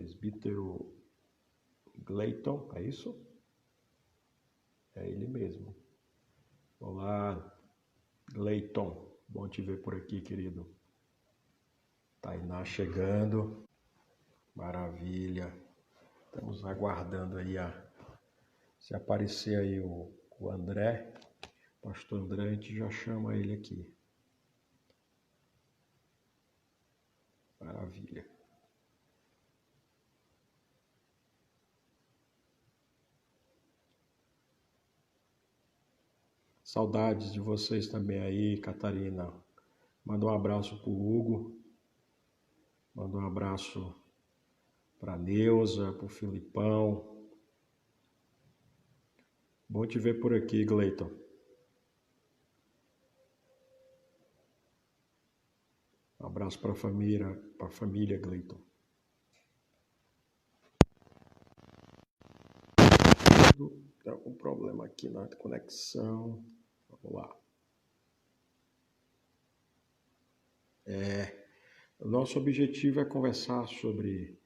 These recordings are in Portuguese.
Presbítero Gleiton, é isso? É ele mesmo. Olá, Gleiton. Bom te ver por aqui, querido. Tainá chegando. Maravilha. Estamos aguardando aí se aparecer aí o André. Pastor André, a gente já chama ele aqui. Maravilha. Saudades de vocês também aí, Catarina. Manda um abraço pro Hugo. Manda um abraço pra Neuza, pro Filipão. Bom te ver por aqui, Gleiton. Um abraço para a família Gleiton. Tem algum problema aqui na conexão? Vamos lá. O nosso objetivo é conversar sobre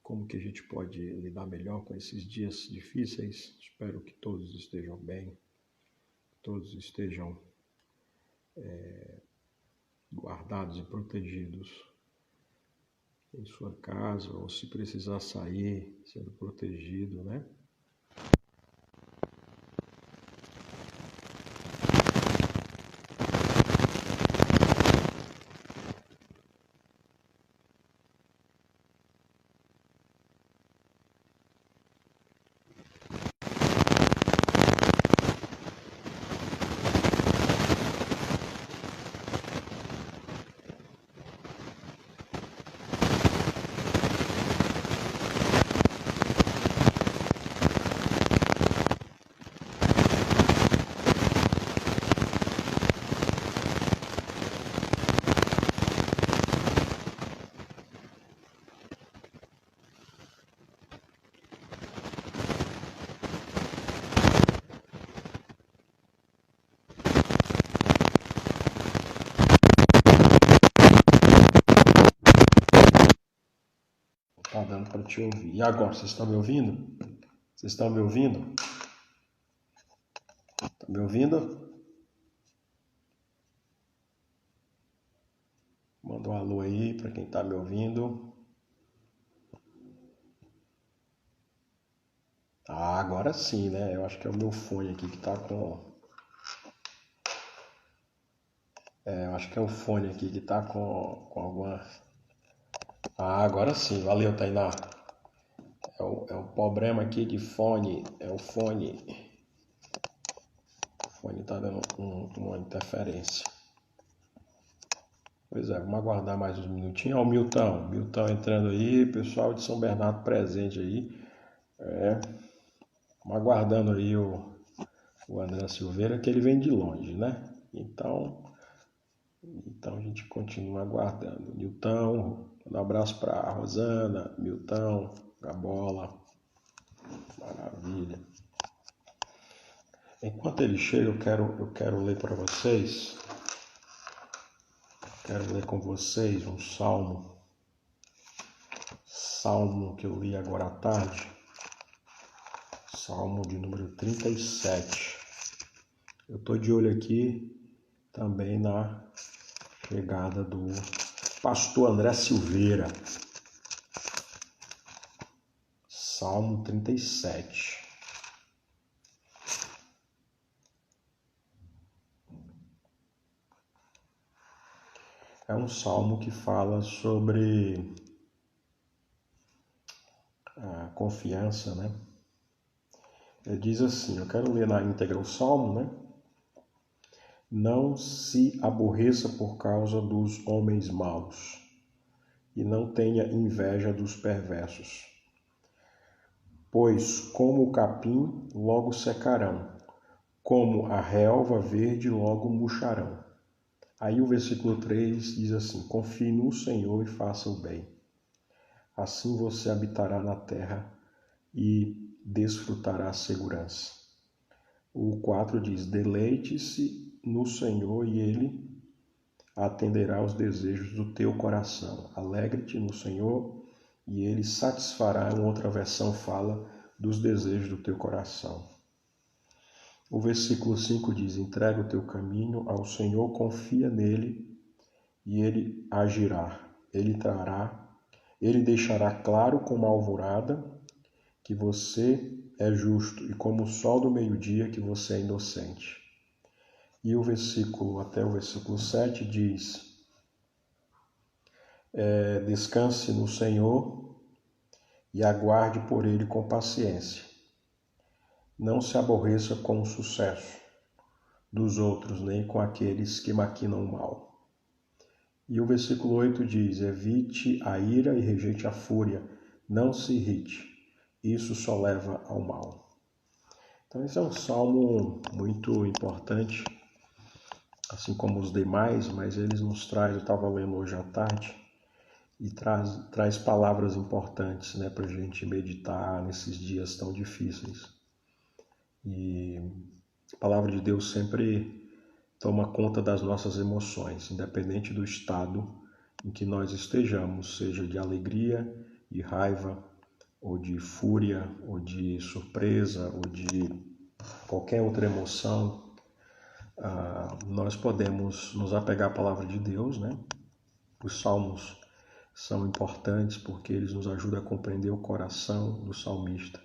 como que a gente pode lidar melhor com esses dias difíceis. Espero que todos estejam bem, todos estejam guardados e protegidos em sua casa, ou se precisar sair, sendo protegido, né? Tá dando para te ouvir. E agora, vocês estão me ouvindo? Vocês estão me ouvindo? Estão me ouvindo? Manda um alô aí para quem está me ouvindo. Ah, agora sim, né? Eu acho que é o meu fone aqui que está com... eu acho que é o fone aqui que está com alguma... Ah, agora sim. Valeu, Tainá. É o problema aqui de fone. É o fone. O fone está dando uma interferência. Pois é, vamos aguardar mais uns minutinhos. Ó, o Milton entrando aí, pessoal de São Bernardo presente aí. Vamos aguardando aí o André Silveira, que ele vem de longe, né? Então a gente continua aguardando. Milton, um abraço para a Rosana, Milton, Gabola. Maravilha. Enquanto ele chega, eu quero ler para vocês. Quero ler com vocês um salmo. Salmo que eu li agora à tarde. Salmo de número 37. Eu estou de olho aqui também na chegada do pastor André Silveira. Salmo 37. É um salmo que fala sobre a confiança, né? Ele diz assim, eu quero ler na íntegra o salmo, né? Não se aborreça por causa dos homens maus, e não tenha inveja dos perversos. Pois como o capim logo secarão, como a relva verde logo murcharão. Aí o versículo 3 diz assim, confie no Senhor e faça o bem. Assim você habitará na terra e desfrutará a segurança. O 4 diz, deleite-se no Senhor e Ele atenderá aos desejos do teu coração. Alegre-te no Senhor e ele satisfará. Uma outra versão fala dos desejos do teu coração. O versículo 5 diz: entrega o teu caminho ao Senhor, confia nele e ele agirá. Ele deixará claro como a alvorada que você é justo e como o sol do meio-dia que você é inocente. E até o versículo 7 diz: descanse no Senhor e aguarde por ele com paciência. Não se aborreça com o sucesso dos outros, nem com aqueles que maquinam o mal. E o versículo 8 diz: evite a ira e rejeite a fúria, não se irrite, isso só leva ao mal. Então esse é um salmo muito importante, assim como os demais, mas ele nos traz, eu estava lendo hoje à tarde, e traz palavras importantes, né, para a gente meditar nesses dias tão difíceis. E a palavra de Deus sempre toma conta das nossas emoções, independente do estado em que nós estejamos, seja de alegria, de raiva, ou de fúria, ou de surpresa, ou de qualquer outra emoção. Nós podemos nos apegar à palavra de Deus, né? Os salmos são importantes porque eles nos ajudam a compreender o coração do salmista.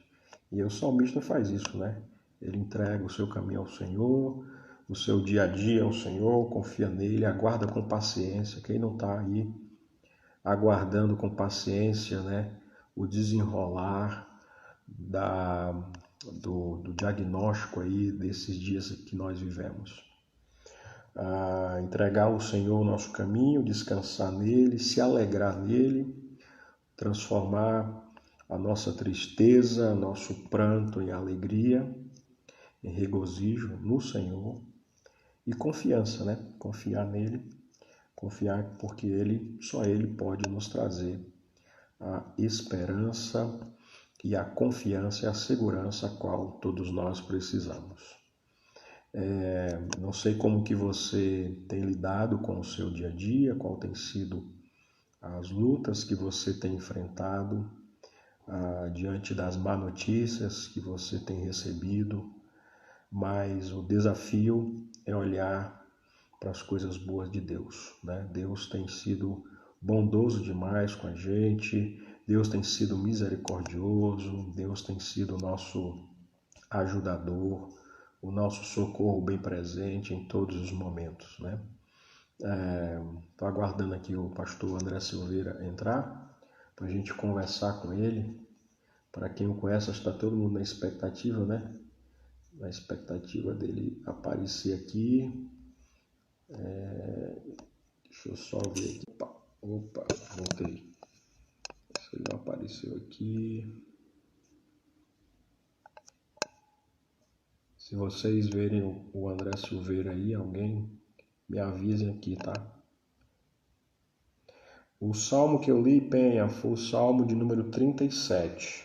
E o salmista faz isso, né? Ele entrega o seu caminho ao Senhor, o seu dia a dia ao Senhor, confia nele, aguarda com paciência. Quem não está aí aguardando com paciência, né, o desenrolar do diagnóstico aí desses dias que nós vivemos. Entregar ao Senhor o nosso caminho, descansar nele, se alegrar nele, transformar a nossa tristeza, nosso pranto em alegria, em regozijo no Senhor e confiança, né? Confiar nele, confiar porque só ele pode nos trazer a esperança e a confiança e a segurança a qual todos nós precisamos. Não sei como que você tem lidado com o seu dia a dia, qual tem sido as lutas que você tem enfrentado diante das má notícias que você tem recebido, mas o desafio é olhar para as coisas boas de Deus, né? Deus tem sido bondoso demais com a gente, Deus tem sido misericordioso, Deus tem sido nosso ajudador, o nosso socorro bem presente em todos os momentos, né? Estou aguardando aqui o pastor André Silveira entrar para a gente conversar com ele. Para quem o conhece, está todo mundo na expectativa, né? Na expectativa dele aparecer aqui. Deixa eu só ver aqui. Opa, voltei. Se ele não apareceu aqui. Se vocês verem o André Silveira aí, alguém me avisem aqui, tá? O salmo que eu li, Penha, foi o salmo de número 37.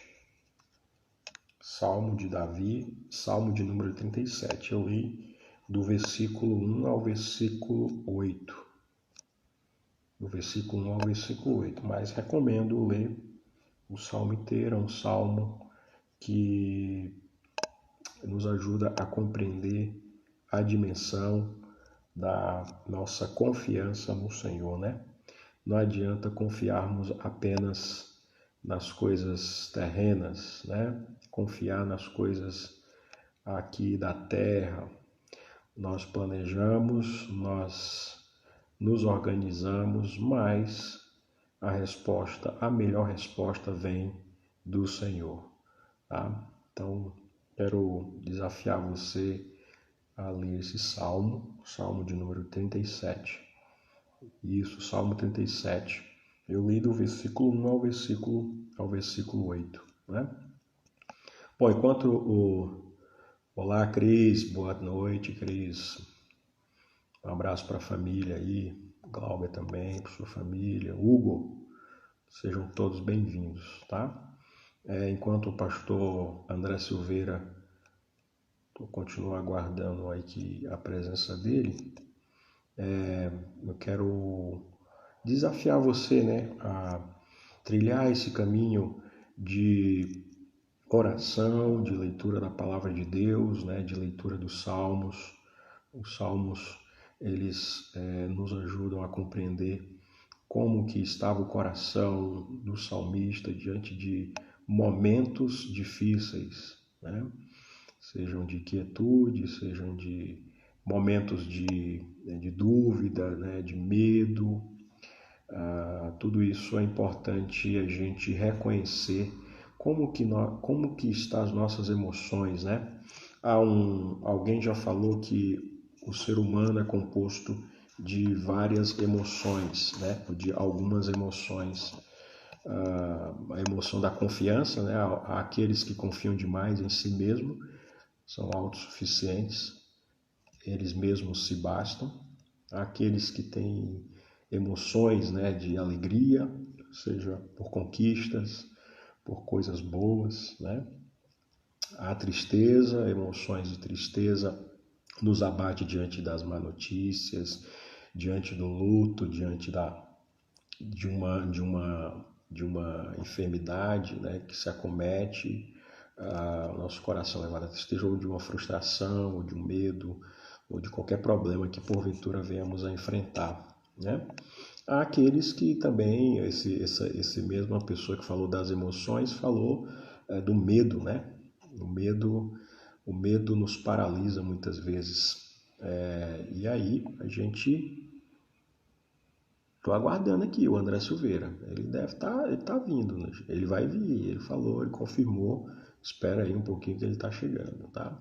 Salmo de Davi, salmo de número 37. Eu li do versículo 1 ao versículo 8. Do versículo 1 ao versículo 8. Mas recomendo ler o salmo inteiro. É um salmo que nos ajuda a compreender a dimensão da nossa confiança no Senhor, né? Não adianta confiarmos apenas nas coisas terrenas, né? Confiar nas coisas aqui da terra. Nós planejamos, nós nos organizamos, mas a melhor resposta vem do Senhor, tá? Então, quero desafiar você a ler esse salmo, salmo de número 37. Isso, salmo 37. Eu li do versículo 1 ao versículo 8, né? Bom, Olá, Cris, boa noite, Cris. Um abraço para a família aí, Glauber também, para sua família, Hugo, sejam todos bem-vindos, tá? Enquanto o pastor André Silveira, eu continuo aguardando aí a presença dele, eu quero desafiar você, né, a trilhar esse caminho de oração, de leitura da palavra de Deus, né, de leitura dos salmos. Os salmos, eles nos ajudam a compreender como que estava o coração do salmista diante de momentos difíceis, né? Sejam de quietude, sejam de momentos de dúvida, né? De medo. Tudo isso é importante a gente reconhecer como que estão as nossas emoções, né? Alguém já falou que o ser humano é composto de várias emoções, né? De algumas emoções. A emoção da confiança, né? Aqueles que confiam demais em si mesmo são autossuficientes, eles mesmos se bastam. Aqueles que têm emoções, né, de alegria, seja por conquistas, por coisas boas, né? A tristeza, emoções de tristeza nos abate diante das má notícias, diante do luto, diante de uma enfermidade, né, que se acomete, o nosso coração levado à tristeza, ou de uma frustração, ou de um medo, ou de qualquer problema que porventura venhamos a enfrentar, né? Há aqueles que também, esse mesma pessoa que falou das emoções, falou do medo, né? O medo nos paralisa muitas vezes. E aí a gente... Estou aguardando aqui o André Silveira. Ele deve estar, ele tá vindo, né? Ele vai vir, ele falou, ele confirmou. Espera aí um pouquinho que ele está chegando, tá?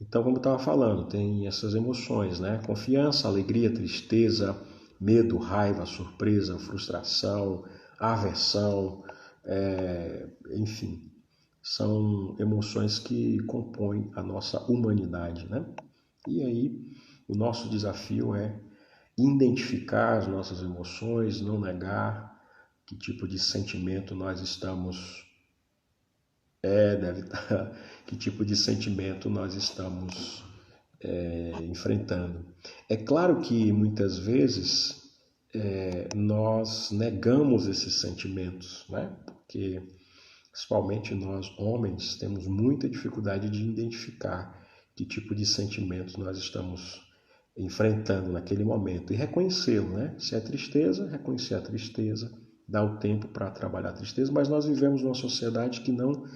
Então, como eu estava falando, tem essas emoções, né? Confiança, alegria, tristeza, medo, raiva, surpresa, frustração, aversão, enfim, são emoções que compõem a nossa humanidade, né? E aí, o nosso desafio é identificar as nossas emoções, não negar que tipo de sentimento nós estamos deve estar, que tipo de sentimento nós estamos enfrentando. É claro que muitas vezes nós negamos esses sentimentos, né? Porque principalmente nós homens temos muita dificuldade de identificar que tipo de sentimentos nós estamos enfrentando naquele momento e reconhecê-lo, né? Se é tristeza, reconhecer a tristeza, dar o tempo para trabalhar a tristeza, mas nós vivemos numa sociedade que não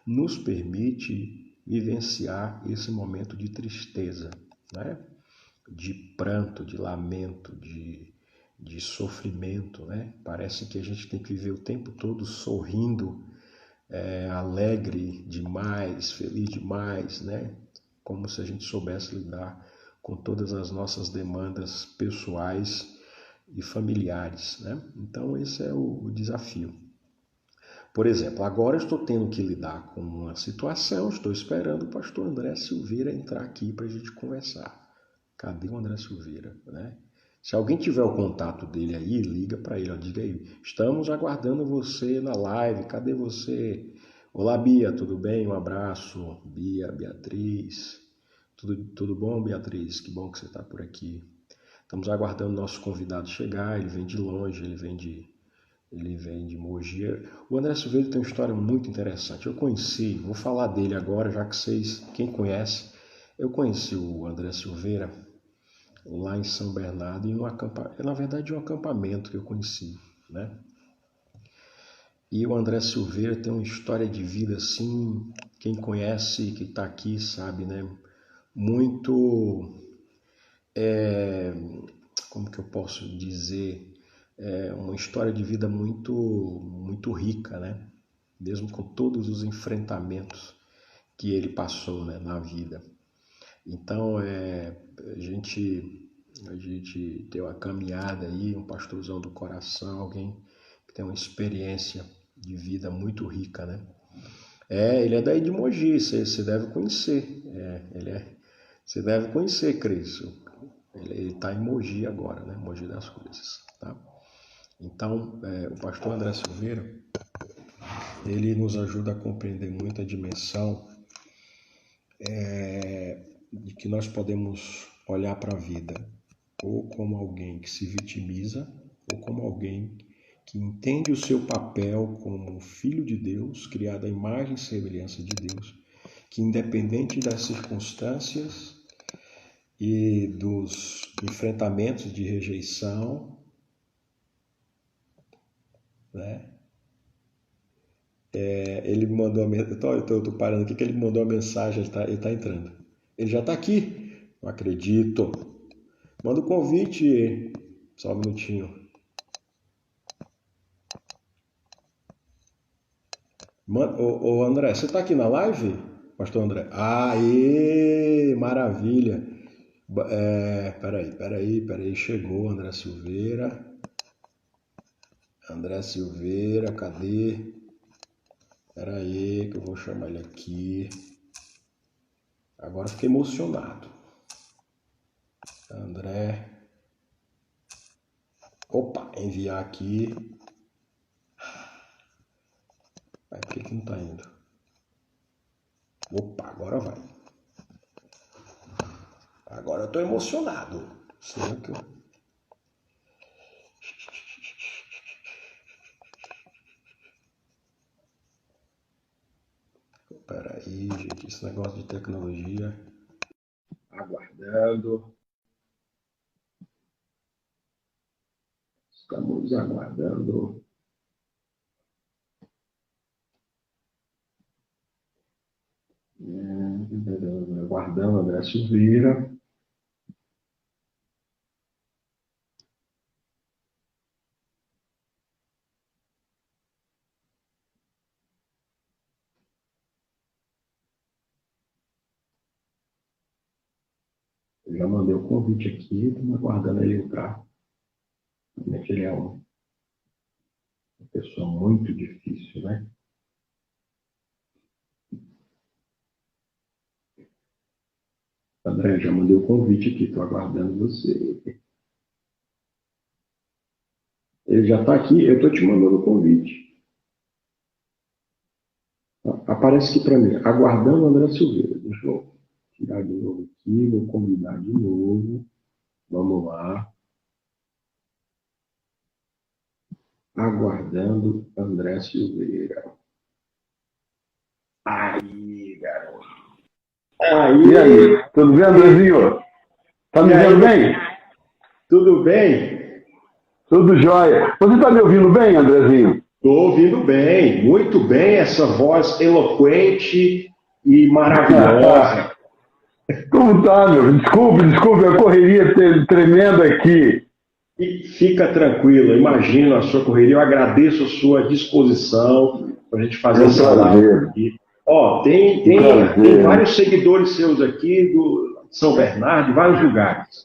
nos permite vivenciar esse momento de tristeza, né? De pranto, de lamento, de sofrimento, né? Parece que a gente tem que viver o tempo todo sorrindo, alegre demais, feliz demais, né? Como se a gente soubesse lidar com todas as nossas demandas pessoais e familiares, né? Então esse é o desafio. Por exemplo, agora eu estou tendo que lidar com uma situação, estou esperando o pastor André Silveira entrar aqui para a gente conversar. Cadê o André Silveira, né? Se alguém tiver o contato dele aí, liga para ele, ó, diga aí, estamos aguardando você na live, cadê você? Olá, Bia, tudo bem? Um abraço. Bia, Beatriz. Tudo bom, Beatriz? Que bom que você está por aqui. Estamos aguardando o nosso convidado chegar, ele vem de longe, ele vem de Mogi. O André Silveira tem uma história muito interessante. Eu conheci, vou falar dele agora, já que vocês, quem conhece, eu conheci o André Silveira lá em São Bernardo, em um acampamento, na verdade um acampamento que eu conheci, né? E o André Silveira tem uma história de vida assim, quem conhece, que está aqui sabe, né? Muito, como que eu posso dizer, uma história de vida muito rica, né? Mesmo com todos os enfrentamentos que ele passou, né, na vida. Então, a gente tem uma caminhada aí, um pastorzão do coração, alguém que tem uma experiência de vida muito rica, né? Ele é daí de Mogi, você deve conhecer. Você deve conhecer, Cris. Ele está em Mogi agora, né? Mogi das Cruzes, tá? Então, o pastor André Silveira, ele nos ajuda a compreender muito a dimensão de que nós podemos olhar para a vida ou como alguém que se vitimiza ou como alguém que entende o seu papel como filho de Deus, criado à imagem e semelhança de Deus, que independente das circunstâncias e dos enfrentamentos de rejeição, né? Ele me mandou eu tô parando aqui que ele me mandou uma mensagem, ele tá entrando. Ele já está aqui. Não acredito. Manda o convite. Só um minutinho. Ô André, você está aqui na live? Pastor André. Aê, maravilha. Peraí. Chegou André Silveira. André Silveira, cadê? Peraí, que eu vou chamar ele aqui. Agora fiquei emocionado. André. Opa, enviar aqui. Por que não tá indo? Opa, agora vai. Agora eu tô emocionado. Será que eu... Peraí, gente, esse negócio de tecnologia. Aguardando. Estamos aguardando. Aguardando André Silveira. Eu já mandei o convite aqui, estamos aguardando ele entrar. Ele é uma pessoa muito difícil, né? André, já mandei o convite aqui, estou aguardando você. Ele já está aqui, eu estou te mandando o convite. Aparece aqui para mim, aguardando André Silveira. Deixa eu tirar de novo aqui, vou convidar de novo. Vamos lá. Aguardando André Silveira. Aí, garoto. E aí, tudo bem, Andrezinho? Tá me vendo bem? Tudo bem? Tudo jóia. Você tá me ouvindo bem, Andrezinho? Estou ouvindo bem, muito bem, essa voz eloquente e maravilhosa. Como tá, meu? Desculpe, a correria tremenda aqui. E fica tranquilo, imagino a sua correria, eu agradeço a sua disposição para a gente fazer essa live aqui. Ó, tem vários seguidores seus aqui do São Bernardo, de vários lugares.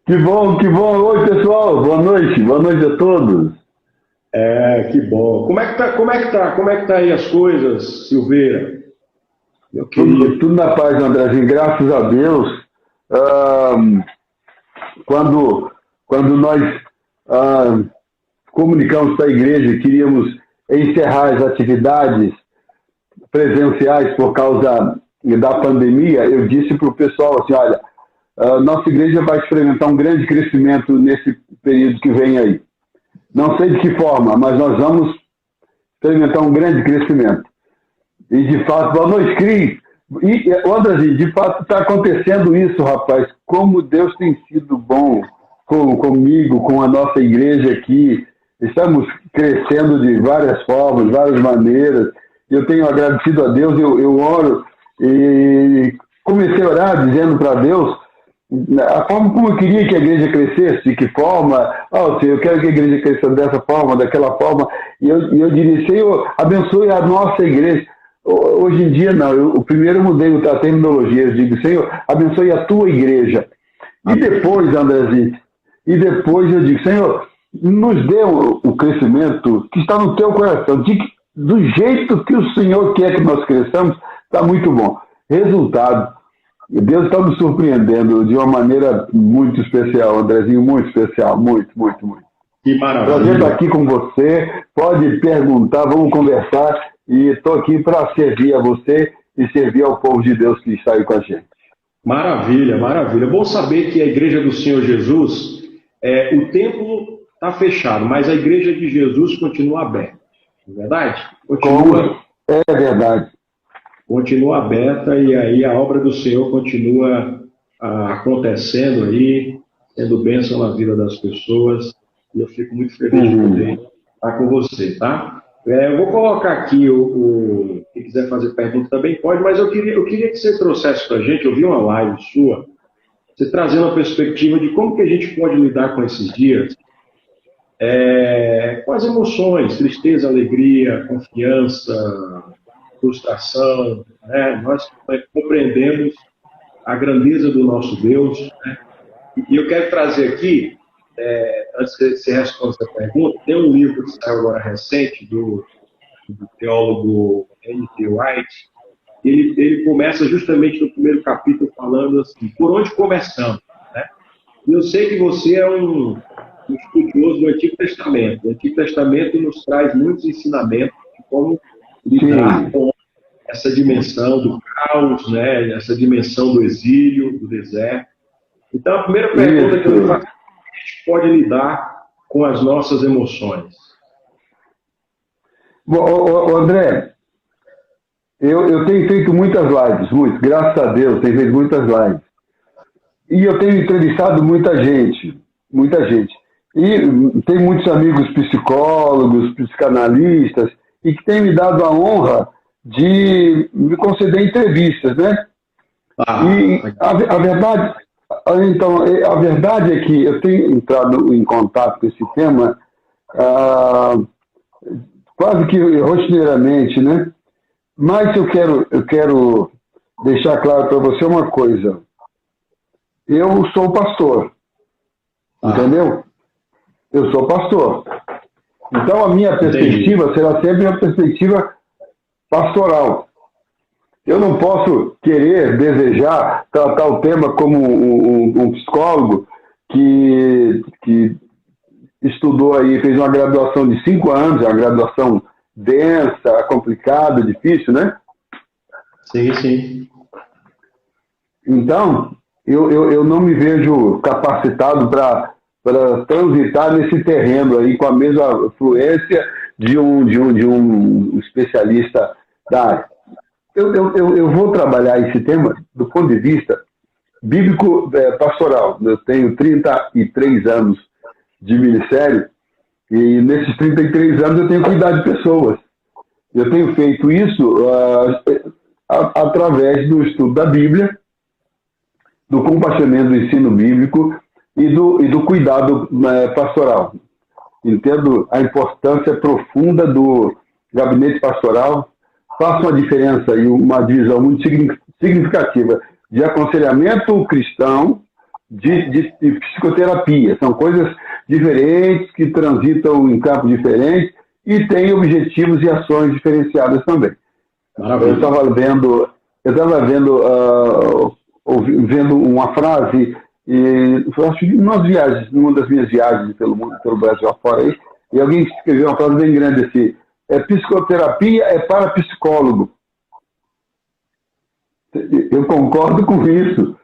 Que bom. Oi, pessoal, boa noite a todos. Que bom. Como é que tá aí as coisas, Silveira? Tudo na paz, Andrezinho, graças a Deus. Quando nós comunicamos para a igreja, queríamos encerrar as atividades presenciais por causa da pandemia, eu disse para o pessoal assim, olha, nossa igreja vai experimentar um grande crescimento nesse período que vem aí. Não sei de que forma, mas nós vamos experimentar um grande crescimento. E de fato, boa noite, Cris. E, Andrezinho, de fato está acontecendo isso, rapaz. Como Deus tem sido bom comigo, com a nossa igreja aqui. Estamos crescendo de várias formas, várias maneiras. Eu tenho agradecido a Deus, eu oro e comecei a orar dizendo para Deus a forma como eu queria que a igreja crescesse, de que forma, eu quero que a igreja cresça dessa forma, daquela forma, e eu diria, Senhor, abençoe a nossa igreja. Hoje em dia, não, eu primeiro mudei a terminologia, eu digo, Senhor, abençoe a tua igreja. E depois, Andrezinho, eu digo, Senhor, nos dê o crescimento que está no teu coração, do jeito que o Senhor quer que nós cresçamos, está muito bom. Resultado, Deus está nos surpreendendo de uma maneira muito especial, Andrezinho, muito especial, muito. Que maravilha. Prazer estar aqui com você, pode perguntar, vamos conversar, e estou aqui para servir a você e servir ao povo de Deus que está aí com a gente. Maravilha. Bom saber que a Igreja do Senhor Jesus, o templo está fechado, mas a igreja de Jesus continua aberta, não é verdade? É verdade. Continua aberta e aí a obra do Senhor continua acontecendo aí, sendo bênção na vida das pessoas, e eu fico muito feliz de poder estar com você, tá? Eu vou colocar aqui quem quiser fazer pergunta também pode, mas eu queria que você trouxesse para a gente, eu vi uma live sua, você trazendo a perspectiva de como que a gente pode lidar com esses dias, com as emoções, tristeza, alegria, confiança, frustração, né? Nós compreendemos a grandeza do nosso Deus, né? E eu quero trazer aqui, antes que você responda essa pergunta, tem um livro que saiu agora recente do teólogo N.T. Wright. Ele começa justamente no primeiro capítulo falando assim, por onde começamos, né? E eu sei que você é um estudioso do Antigo Testamento. O Antigo Testamento nos traz muitos ensinamentos de como lidar com essa dimensão do caos, né? Essa dimensão do exílio, do deserto. Então, a primeira pergunta que eu faço é como a gente pode lidar com as nossas emoções? Bom, André, eu tenho feito muitas lives, graças a Deus, tenho feito muitas lives. E eu tenho entrevistado muita gente. E tem muitos amigos psicólogos, psicanalistas, e que têm me dado a honra de me conceder entrevistas, né? E a verdade é que eu tenho entrado em contato com esse tema quase que rotineiramente, né? Mas eu quero deixar claro para você uma coisa. Eu sou pastor, entendeu? Eu sou pastor. Então a minha perspectiva será sempre uma perspectiva pastoral. Eu não posso desejar tratar o tema como um psicólogo que estudou aí, fez uma graduação de 5 anos, uma graduação densa, complicada, difícil, né? Sim, sim. Então, eu não me vejo capacitado para transitar nesse terreno aí com a mesma fluência de um especialista da área. Eu vou trabalhar esse tema do ponto de vista bíblico pastoral. Eu tenho 33 anos de ministério e nesses 33 anos eu tenho cuidado de pessoas. Eu tenho feito isso através do estudo da Bíblia, do compartilhamento do ensino bíblico e do cuidado pastoral. Entendo a importância profunda do gabinete pastoral, faço uma diferença e uma divisão muito significativa de aconselhamento cristão, de psicoterapia. São coisas diferentes que transitam em campos diferentes e têm objetivos e ações diferenciadas também. Maravilha. Eu estava vendo uma frase, acho que numa das minhas viagens pelo Brasil afora aí, e alguém escreveu uma frase bem grande assim: psicoterapia é para psicólogo. Eu concordo com isso.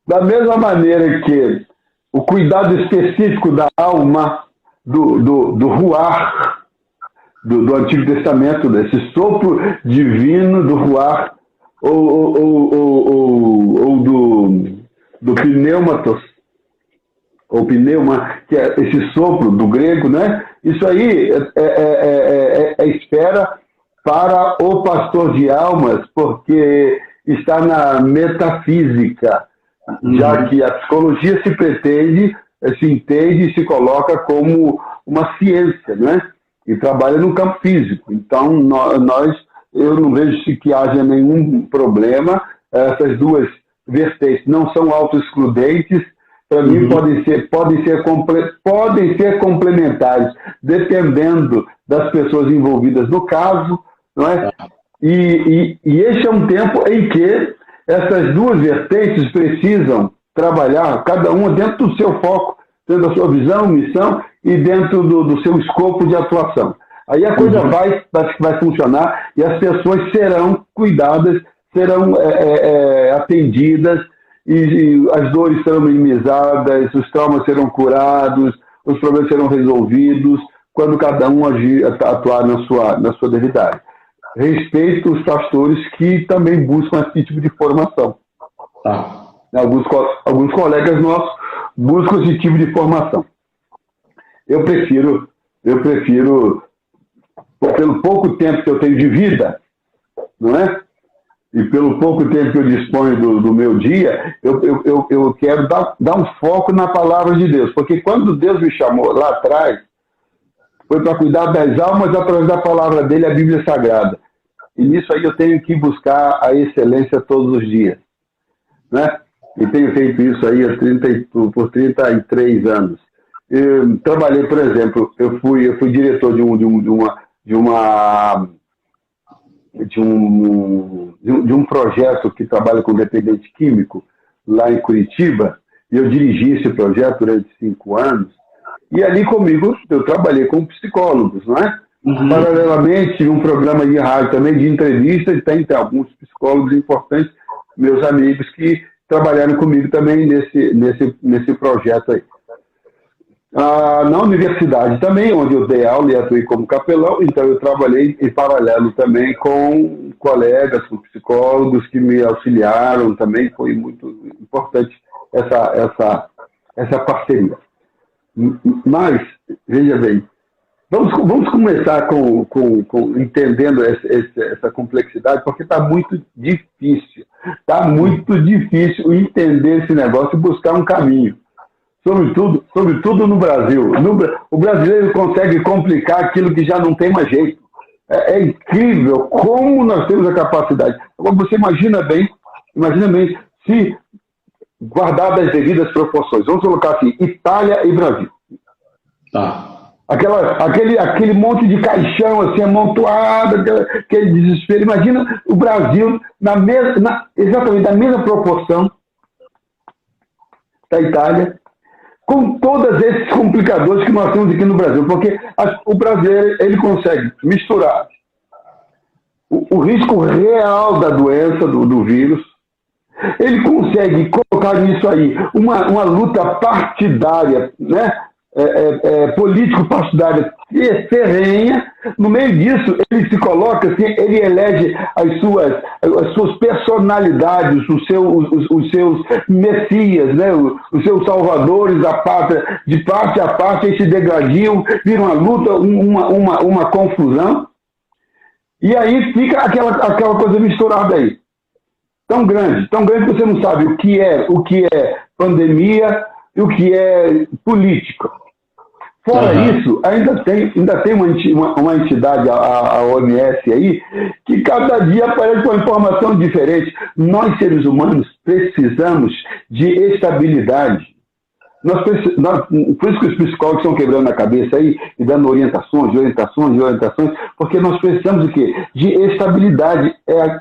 Da mesma maneira que o cuidado específico da alma, do ruar, do Antigo Testamento, desse sopro divino do ruar, ou do pneumatos, ou pneuma, que é esse sopro do grego, né? Isso aí é espera para o pastor de almas, porque está na metafísica, já que a psicologia se entende e se coloca como uma ciência, né? E trabalha no campo físico. Então, eu não vejo que haja nenhum problema. Essas duas vertentes não são autoexcludentes. Para mim, podem ser complementares, dependendo das pessoas envolvidas no caso, não é? E este é um tempo em que essas duas vertentes precisam trabalhar, cada uma dentro do seu foco, dentro da sua visão, missão e dentro do seu escopo de atuação. Aí a coisa vai funcionar e as pessoas serão cuidadas, serão atendidas e as dores serão minimizadas, os traumas serão curados, os problemas serão resolvidos, quando cada um atuar na sua devidade área. Respeito os pastores que também buscam esse tipo de formação. Tá. Alguns colegas nossos buscam esse tipo de formação. Eu prefiro, pelo pouco tempo que eu tenho de vida, não é? E pelo pouco tempo que eu disponho do meu dia, eu quero dar um foco na palavra de Deus. Porque quando Deus me chamou lá atrás, foi para cuidar das almas através da palavra dele, a Bíblia Sagrada. E nisso aí eu tenho que buscar a excelência todos os dias, né? E tenho feito isso aí por 33 anos. Eu trabalhei, por exemplo, eu fui diretor de um projeto que trabalha com dependente químico lá em Curitiba, e eu dirigi esse projeto durante 5 anos, e ali comigo eu trabalhei com psicólogos, não é? Uhum. Paralelamente, um programa de rádio também de entrevista, e tem alguns psicólogos importantes, meus amigos, que trabalharam comigo também nesse projeto aí. Na universidade também, onde eu dei aula e atuei como capelão, então eu trabalhei em paralelo também com colegas, com psicólogos que me auxiliaram também, foi muito importante essa parceria. Mas, veja bem, vamos começar com entendendo essa complexidade, porque está muito difícil. Está muito difícil entender esse negócio e buscar um caminho. Sobretudo no Brasil. O brasileiro consegue complicar aquilo que já não tem mais jeito. É incrível como nós temos a capacidade. Agora, você imagina bem se guardar as devidas proporções. Vamos colocar assim, Itália e Brasil. Tá. Aquele monte de caixão assim, amontoado, aquele desespero. Imagina o Brasil exatamente na mesma proporção da Itália, com todos esses complicadores que nós temos aqui no Brasil. Porque o brasileiro ele consegue misturar o risco real da doença, do vírus. Ele consegue colocar nisso aí uma luta partidária, né? Político-partidária ferrenha. No meio disso, ele se coloca assim, ele elege as suas personalidades, os seus messias, né? Os seus salvadores da pátria, de parte a parte, eles se degradiam, viram uma luta, uma confusão, e aí fica aquela coisa misturada aí. Tão grande que você não sabe o que é pandemia e o que é política. Fora isso, ainda tem uma entidade, a OMS aí, que cada dia aparece com uma informação diferente. Nós, seres humanos, precisamos de estabilidade. Por isso que os psicólogos estão quebrando a cabeça aí e dando orientações, porque nós precisamos de quê? De estabilidade.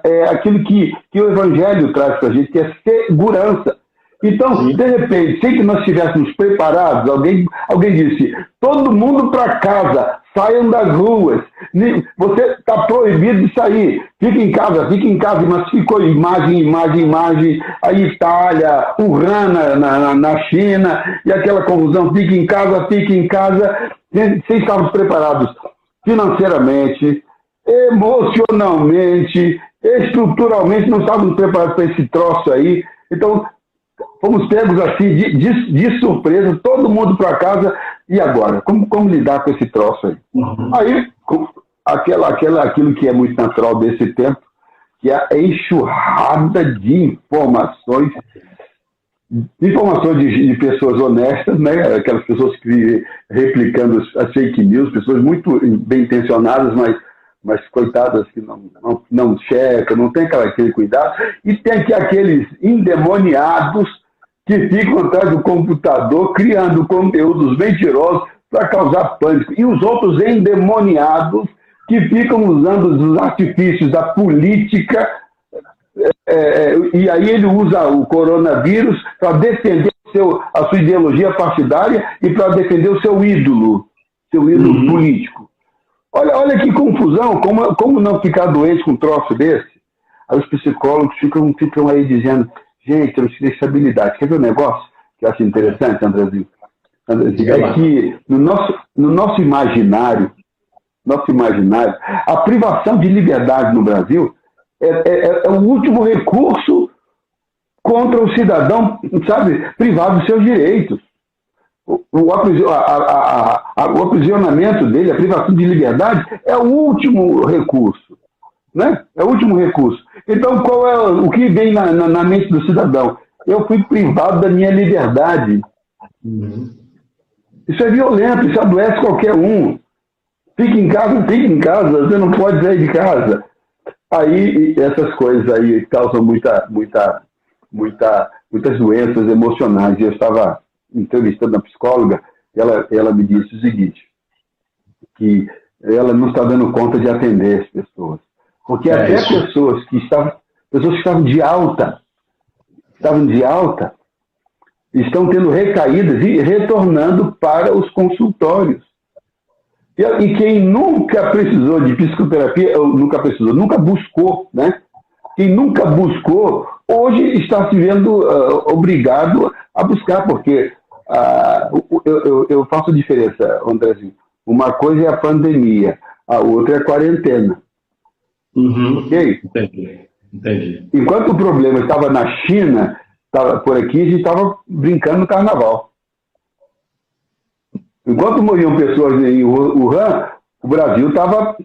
É aquilo que o Evangelho traz para a gente, que é segurança. Então, de repente, sem que nós estivéssemos preparados, alguém disse, todo mundo para casa, saiam das ruas, você está proibido de sair, fica em casa, mas ficou imagem, a Itália, Wuhan na China, e aquela confusão, fica em casa, sem estarmos preparados financeiramente, emocionalmente, estruturalmente, não estávamos preparados para esse troço aí. Então, fomos pegos assim de surpresa, todo mundo para casa, e agora? Como lidar com esse troço aí? Uhum. Aí, aquilo que é muito natural desse tempo, que é a enxurrada de informações de pessoas honestas, né? Aquelas pessoas que vivem replicando as fake news, pessoas muito bem intencionadas, mas coitadas que não checam, não tem aquele cuidado, e tem aqueles endemoniados que ficam atrás do computador criando conteúdos mentirosos para causar pânico, e os outros endemoniados que ficam usando os artifícios da política, e aí ele usa o coronavírus para defender a sua ideologia partidária e para defender o seu ídolo político. Olha que confusão, como não ficar doente com um troço desse? Aí os psicólogos ficam aí dizendo, Gente, eu tive estabilidade. Quer ver um negócio que eu acho interessante, Andrezinho? É que no nosso imaginário, a privação de liberdade no Brasil é o último recurso contra o cidadão, sabe, privado dos seus direitos. O aprisionamento dele, a privação de liberdade, é o último recurso. Né? É o último recurso. Então, qual é o que vem na mente do cidadão? Eu fui privado da minha liberdade. Isso é violento, isso adoece qualquer um. Fique em casa, você não pode sair de casa. Aí, essas coisas aí causam muitas doenças emocionais. Eu estava entrevistando a psicóloga, ela me disse o seguinte, que ela não está dando conta de atender as pessoas. Porque até pessoas que estavam de alta, estão tendo recaídas e retornando para os consultórios. E quem nunca precisou de psicoterapia, nunca buscou, né? Quem nunca buscou, hoje está se vendo obrigado a buscar, porque eu faço diferença, Andrezinho. Uma coisa é a pandemia, a outra é a quarentena. Ok? Entendi. Enquanto o problema estava na China, por aqui, a gente estava brincando no carnaval. Enquanto morriam pessoas em Wuhan, o Brasil estava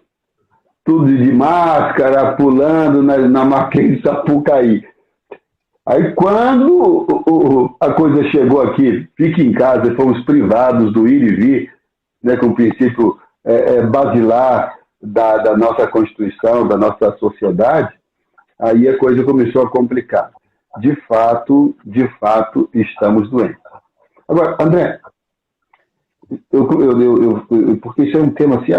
tudo de máscara, pulando na Marquês de Sapucaí. Aí, quando a coisa chegou aqui, fique em casa, fomos privados do ir e vir, né, com o princípio basilar da nossa Constituição, da nossa sociedade, aí a coisa começou a complicar. De fato, estamos doentes. Agora, André, porque isso é um tema assim,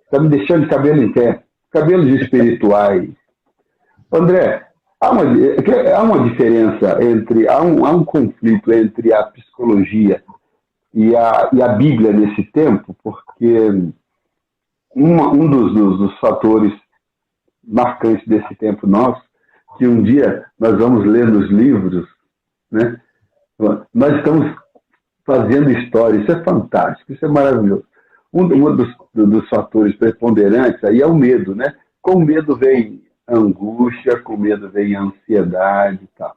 está me deixando de cabelo em pé, cabelos espirituais. André, há uma diferença há um conflito entre a psicologia e a Bíblia nesse tempo, porque um dos fatores marcantes desse tempo nosso, que um dia nós vamos ler nos livros, né? Nós estamos fazendo história, isso é fantástico, isso é maravilhoso. Um dos fatores preponderantes aí é o medo, né? Com o medo vem a angústia, com o medo vem a ansiedade e tal.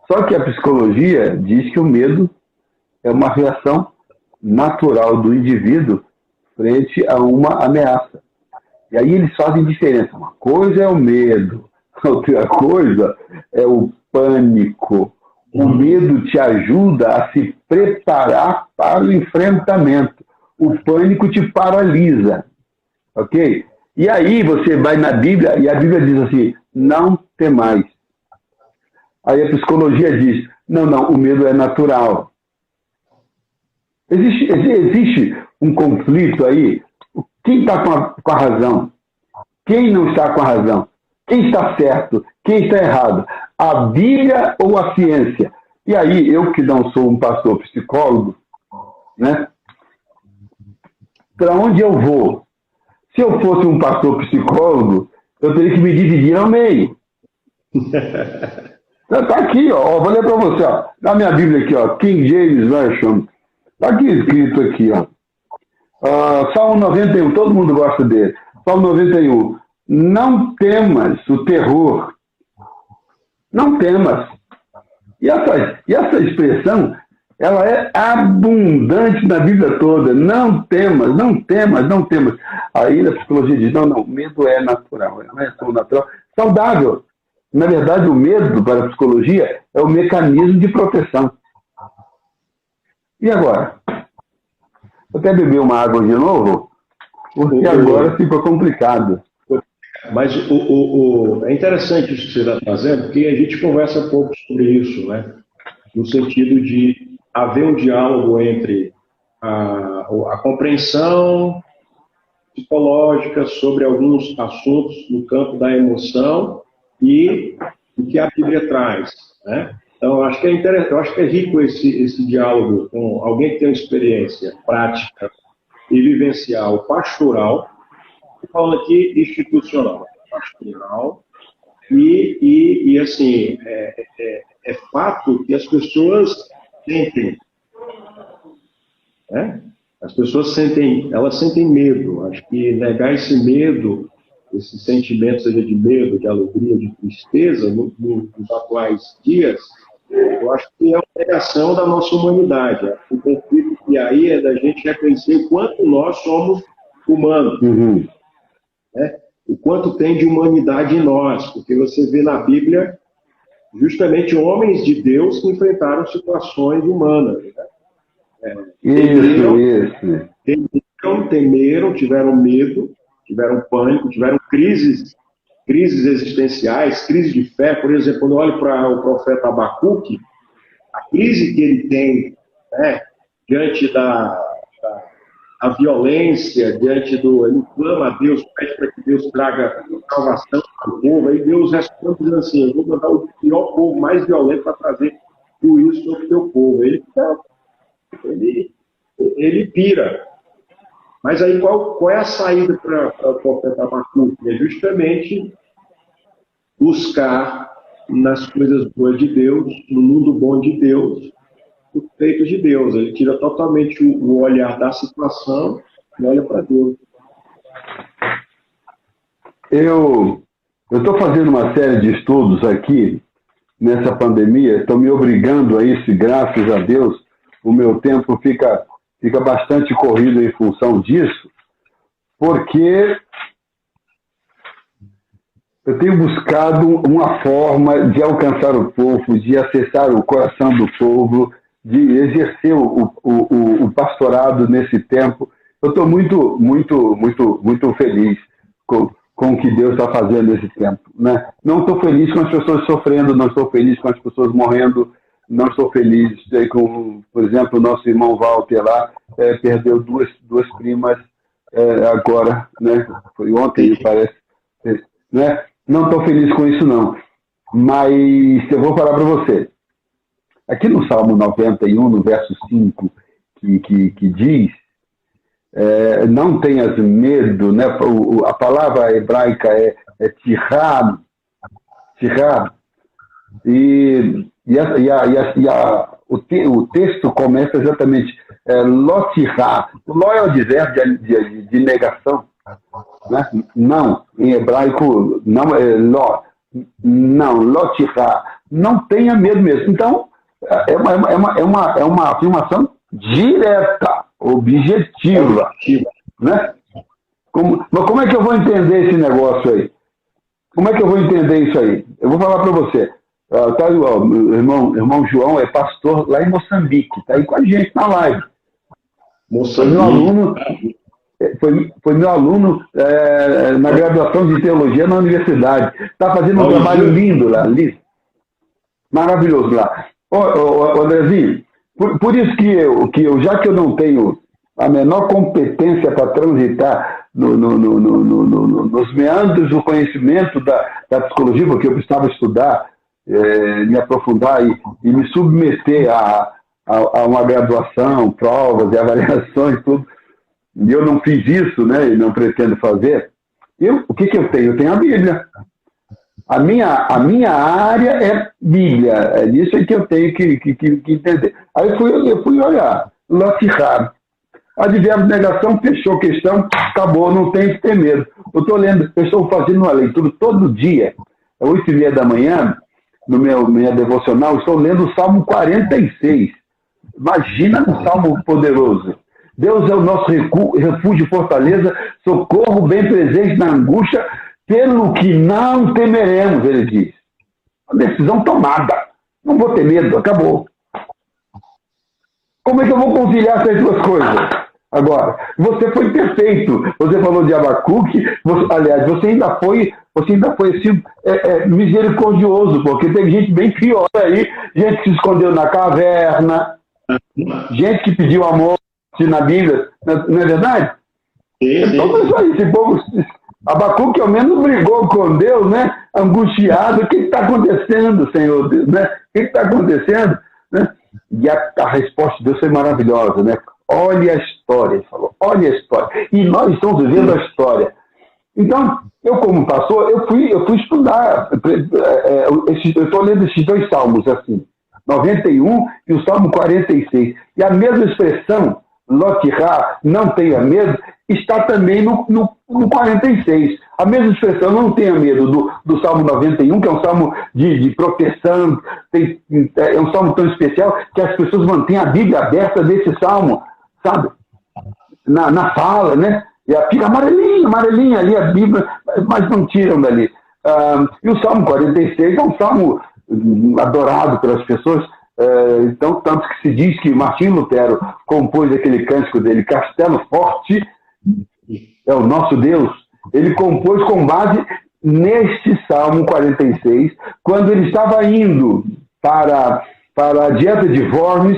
Só que a psicologia diz que o medo é uma reação natural do indivíduo frente a uma ameaça. E aí eles fazem diferença. Uma coisa é o medo, outra coisa é o pânico. O medo te ajuda a se preparar para o enfrentamento. O pânico te paralisa. Ok? E aí você vai na Bíblia e a Bíblia diz assim, não temais. Aí a psicologia diz, não, o medo é natural. Existe um conflito aí. Quem está com a razão? Quem não está com a razão? Quem está certo? Quem está errado? A Bíblia ou a ciência? E aí, eu que não sou um pastor psicólogo, né? Para onde eu vou? Se eu fosse um pastor psicólogo, eu teria que me dividir ao meio. Está aqui, ó, vou ler para você, ó, na minha Bíblia aqui, ó, King James Version. Está aqui escrito aqui, ó. Salmo 91, todo mundo gosta dele. Salmo 91. Não temas o terror. Não temas. E essa expressão, ela é abundante na Bíblia toda. Não temas, não temas, não temas. Aí a psicologia diz, não, medo é natural, é uma reação natural, saudável. Na verdade, o medo, para a psicologia, é o mecanismo de proteção. E agora? Eu até beber uma água de novo, porque agora ficou complicado. Mas é interessante isso que você está fazendo, porque a gente conversa pouco sobre isso, né? No sentido de haver um diálogo entre a compreensão psicológica sobre alguns assuntos no campo da emoção e o que a Bíblia traz, né? Então, eu acho que é interessante, eu acho que é rico esse diálogo com alguém que tem uma experiência prática e vivencial pastoral, falando aqui institucional. Pastoral E assim, é fato que as pessoas sentem, né? As pessoas sentem medo. Acho que negar esse medo, esse sentimento, seja de medo, de alegria, de tristeza, nos atuais dias, eu acho que é uma negação da nossa humanidade. O conflito que aí é da gente reconhecer o quanto nós somos humanos, né? O quanto tem de humanidade em nós, porque você vê na Bíblia justamente homens de Deus que enfrentaram situações humanas, né? Temeram, tiveram medo, tiveram pânico, tiveram crises existenciais, crises de fé. Por exemplo, quando eu olho para o profeta Abacuque, a crise que ele tem, né, diante da violência, ele clama a Deus, pede para que Deus traga salvação para o povo, aí Deus responde dizendo assim: eu vou mandar o pior povo, mais violento, para trazer juízo sobre o teu povo. Ele pira. Mas aí qual é a saída para o profeta Abacuque? É justamente buscar nas coisas boas de Deus, no mundo bom de Deus, os feitos de Deus. Ele tira totalmente o olhar da situação e olha para Deus. Eu estou fazendo uma série de estudos aqui nessa pandemia, estão me obrigando a isso, e graças a Deus o meu tempo fica bastante corrido em função disso, porque eu tenho buscado uma forma de alcançar o povo, de acessar o coração do povo, de exercer o pastorado nesse tempo. Eu estou muito, muito, muito, muito feliz com o que Deus está fazendo nesse tempo, né? Não estou feliz com as pessoas sofrendo, não estou feliz com as pessoas morrendo, não estou feliz com, por exemplo, o nosso irmão Walter lá, perdeu duas primas agora, né? Foi ontem, parece, né? Não estou feliz com isso, não. Mas eu vou falar para você. Aqui no Salmo 91, no verso 5, que diz: não tenhas medo, né? A palavra hebraica é tirá, o texto começa exatamente lotirá. O lo é o advérbio de negação, né? Não, em hebraico não é lo, não, lotirá. Não tenha medo mesmo. Então é uma afirmação direta, objetiva, né? Mas como é que eu vou entender esse negócio aí? Como é que eu vou entender isso aí? Eu vou falar para você. Tá, meu irmão João é pastor lá em Moçambique, está aí com a gente na live. Foi meu aluno na graduação de teologia na universidade. Está fazendo um trabalho lindo lá, lindo. Maravilhoso lá. Andrezinho, por isso que eu, já que eu não tenho a menor competência para transitar nos meandros do conhecimento da psicologia, porque eu precisava estudar, me aprofundar e me submeter a uma graduação, provas e avaliações, tudo. E eu não fiz isso, né? E não pretendo fazer. O que eu tenho? Eu tenho a Bíblia. A minha área é Bíblia. É isso aí que eu tenho que entender. Aí eu fui olhar. Lotirá. Advérbio de negação, fechou a questão, acabou, não tem que ter medo. Eu estou fazendo uma leitura todo dia, às 8h30 da manhã, no minha devocional, estou lendo o Salmo 46. Imagina um salmo poderoso. Deus é o nosso refúgio e fortaleza, socorro bem presente na angústia, pelo que não temeremos, ele diz. Uma decisão tomada. Não vou ter medo, acabou. Como é que eu vou conciliar essas duas coisas? Agora, você foi perfeito. Você falou de Abacuque, aliás, você ainda foi assim, misericordioso, porque tem gente bem pior aí, gente que se escondeu na caverna, gente que pediu amor na Bíblia, não é verdade? Então, isso aí, esse povo, Abacuque ao menos brigou com Deus, né? Angustiado, o que está acontecendo, Senhor Deus, né? O que está acontecendo, né? E a resposta de Deus foi maravilhosa, né? Olha a história, ele falou, olha a história. E nós estamos vivendo a história. Então, eu como pastor, eu fui estudar. Eu estou lendo esses dois salmos, assim, 91 e o Salmo 46. E a mesma expressão, Lotirá, não tenha medo, está também no 46. A mesma expressão, não tenha medo, do Salmo 91, que é um salmo de proteção, é um salmo tão especial que as pessoas mantêm a Bíblia aberta desse salmo, sabe? Na fala, né? E fica amarelinha ali a Bíblia, mas não tiram dali. E o Salmo 46 é um salmo adorado pelas pessoas, então, tanto que se diz que Martinho Lutero compôs aquele cântico dele, Castelo Forte é o nosso Deus. Ele compôs com base neste Salmo 46, quando ele estava indo para a dieta de Worms,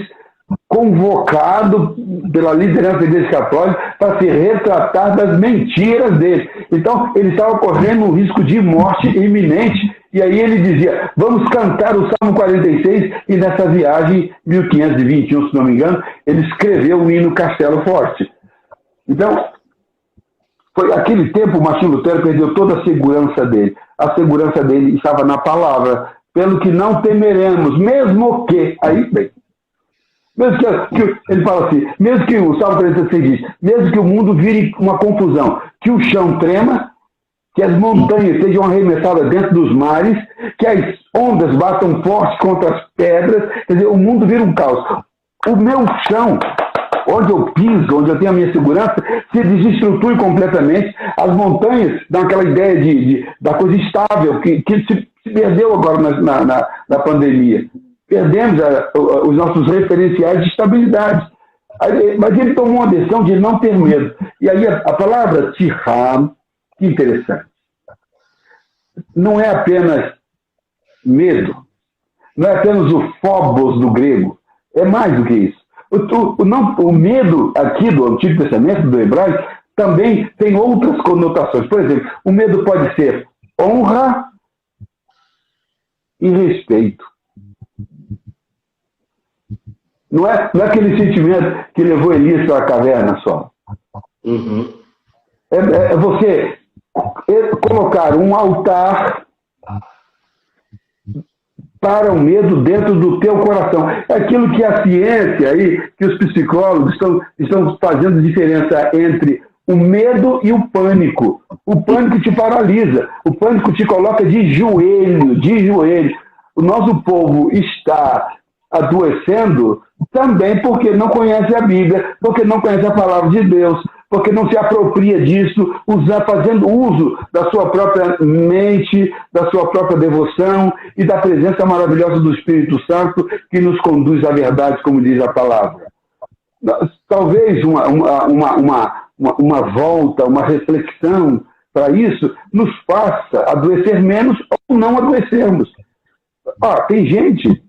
convocado pela liderança da Igreja Católica para se retratar das mentiras dele. Então, ele estava correndo um risco de morte iminente, e aí ele dizia, vamos cantar o Salmo 46, e nessa viagem, 1521, se não me engano, ele escreveu o hino Castelo Forte. Então, foi aquele tempo, o Martinho Lutero perdeu toda a segurança dele. A segurança dele estava na palavra, pelo que não temeremos, mesmo que, aí bem, mesmo que ele fala assim, mesmo que o Salmo 46 diz, mesmo que o mundo vire uma confusão, que o chão trema, que as montanhas sejam arremessadas dentro dos mares, que as ondas batam forte contra as pedras, quer dizer, o mundo vira um caos. O meu chão, onde eu piso, onde eu tenho a minha segurança, se desestruture completamente. As montanhas dão aquela ideia da coisa estável, que se perdeu agora na pandemia. Perdemos os nossos referenciais de estabilidade. Mas ele tomou uma decisão de não ter medo. E aí a palavra tirá, que interessante, não é apenas medo, não é apenas o phobos do grego, é mais do que isso. O medo aqui do Antigo Testamento, do hebraico, também tem outras conotações. Por exemplo, o medo pode ser honra e respeito. Não é aquele sentimento que levou Elias para a caverna só. Uhum. É você colocar um altar para o medo dentro do teu coração. É aquilo que a ciência aí, que os psicólogos estão fazendo diferença entre o medo e o pânico. O pânico te paralisa, o pânico te coloca de joelho. O nosso povo está adoecendo também porque não conhece a Bíblia, porque não conhece a palavra de Deus, porque não se apropria disso, fazendo uso da sua própria mente, da sua própria devoção e da presença maravilhosa do Espírito Santo que nos conduz à verdade, como diz a palavra. Talvez uma volta, uma reflexão para isso nos faça adoecer menos ou não adoecermos. Tem gente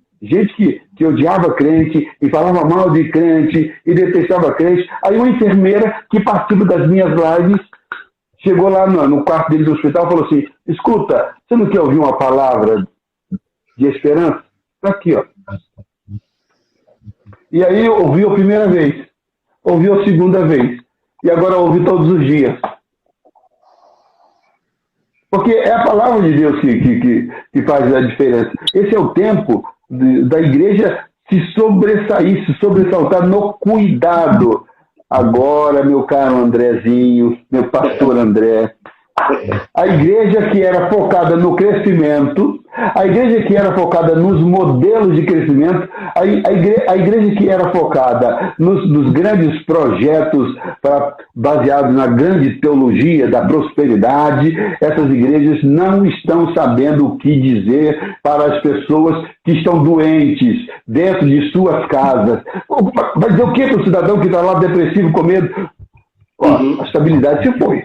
que odiava crente e falava mal de crente e detestava crente. Aí uma enfermeira que participa das minhas lives chegou lá no quarto dele do hospital e falou assim, escuta, você não quer ouvir uma palavra de esperança? Está aqui, ó. E aí eu ouvi a primeira vez, ouvi a segunda vez e agora ouvi todos os dias. Porque é a palavra de Deus que faz a diferença. Esse é o tempo da igreja se sobressaltar no cuidado. Agora, meu caro Andrezinho, meu pastor André, a igreja que era focada no crescimento, a igreja que era focada nos modelos de crescimento, a igreja que era focada nos grandes projetos baseados na grande teologia da prosperidade, essas igrejas não estão sabendo o que dizer para as pessoas que estão doentes dentro de suas casas. Vai dizer o que para o cidadão que está lá depressivo com medo? A estabilidade se foi.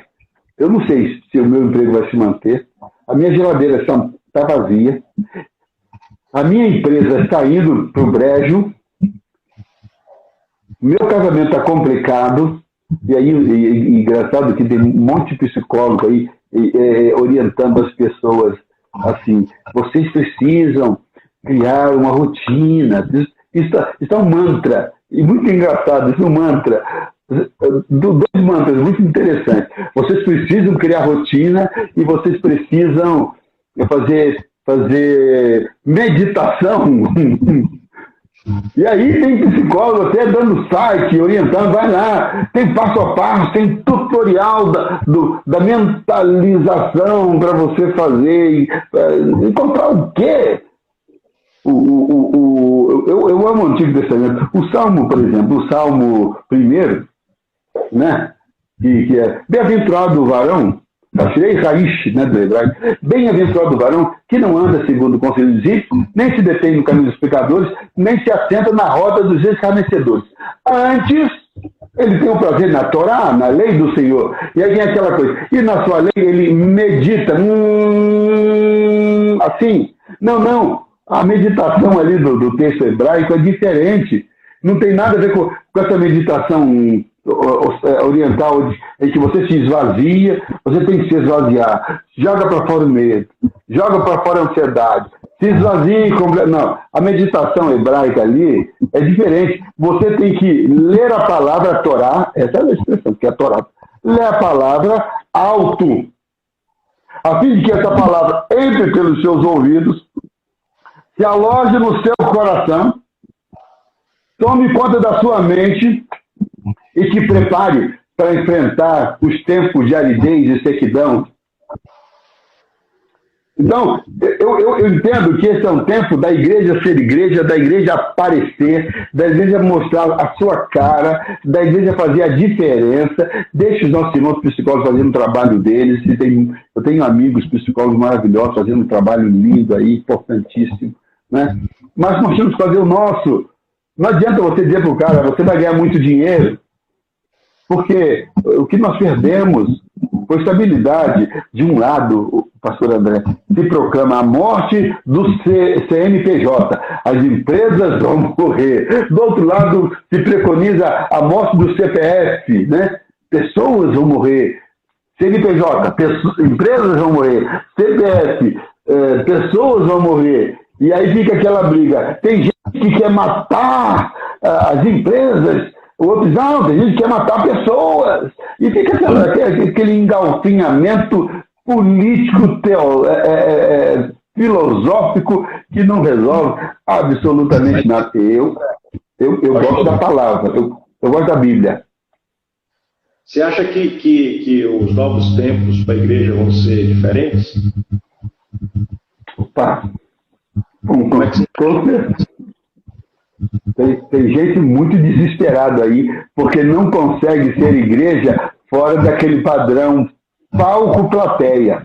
Eu não sei se o meu emprego vai se manter. A minha geladeira está vazia. A minha empresa está indo para o brejo. Meu casamento está complicado. E aí, engraçado que tem um monte de psicólogo aí orientando as pessoas assim, vocês precisam criar uma rotina. Isso é um mantra. E muito engraçado, isso é um mantra. dois mantras muito interessantes. Vocês precisam criar rotina e vocês precisam fazer meditação. E aí tem psicólogo até dando site, orientando, vai lá, tem passo a passo, tem tutorial da mentalização para você fazer, encontrar o quê? Eu amo o Antigo Testamento. O Salmo, por exemplo, o Salmo 1, né? Que é bem-aventurado o varão, tirei raiz, né, do hebraico. Bem-aventurado o varão que não anda segundo o conselho dos ímpios, nem se detém no caminho dos pecadores, nem se assenta na roda dos escarnecedores. Antes, ele tem um prazer na Torá, na lei do Senhor. E aí vem aquela coisa. E na sua lei ele medita. Assim. Não. A meditação ali do texto hebraico é diferente. Não tem nada a ver com essa meditação oriental em que você se esvazia, você tem que se esvaziar. Joga para fora o medo, joga para fora a ansiedade, se esvazie completamente. Não, a meditação hebraica ali é diferente. Você tem que ler a palavra Torá, essa é a expressão, que é a Torá. Ler a palavra alto, a fim de que essa palavra entre pelos seus ouvidos, se aloje no seu coração, tome conta da sua mente e te prepare para enfrentar os tempos de aridez e sequidão. Então, eu entendo que esse é um tempo da igreja ser igreja, da igreja aparecer, da igreja mostrar a sua cara, da igreja fazer a diferença. Deixe os nossos irmãos psicólogos fazendo o trabalho deles. Eu tenho amigos psicólogos maravilhosos fazendo um trabalho lindo aí, importantíssimo, né? Mas nós temos que fazer o nosso. Não adianta você dizer para o cara, você vai ganhar muito dinheiro, porque o que nós perdemos foi estabilidade. De um lado, o pastor André, se proclama a morte do CNPJ, as empresas vão morrer. Do outro lado, se preconiza a morte do CPF, né? Pessoas vão morrer. CNPJ, empresas vão morrer. CPF, pessoas vão morrer. E aí fica aquela briga. Tem gente que quer matar as empresas, outros não, tem gente que quer matar pessoas. E fica aquele engalfinhamento político, filosófico, que não resolve absolutamente nada. Eu gosto da palavra, eu gosto da Bíblia. Você acha que os novos tempos para a igreja vão ser diferentes? Opa! Como é que tem gente muito desesperada aí, porque não consegue ser igreja fora daquele padrão palco-plateia.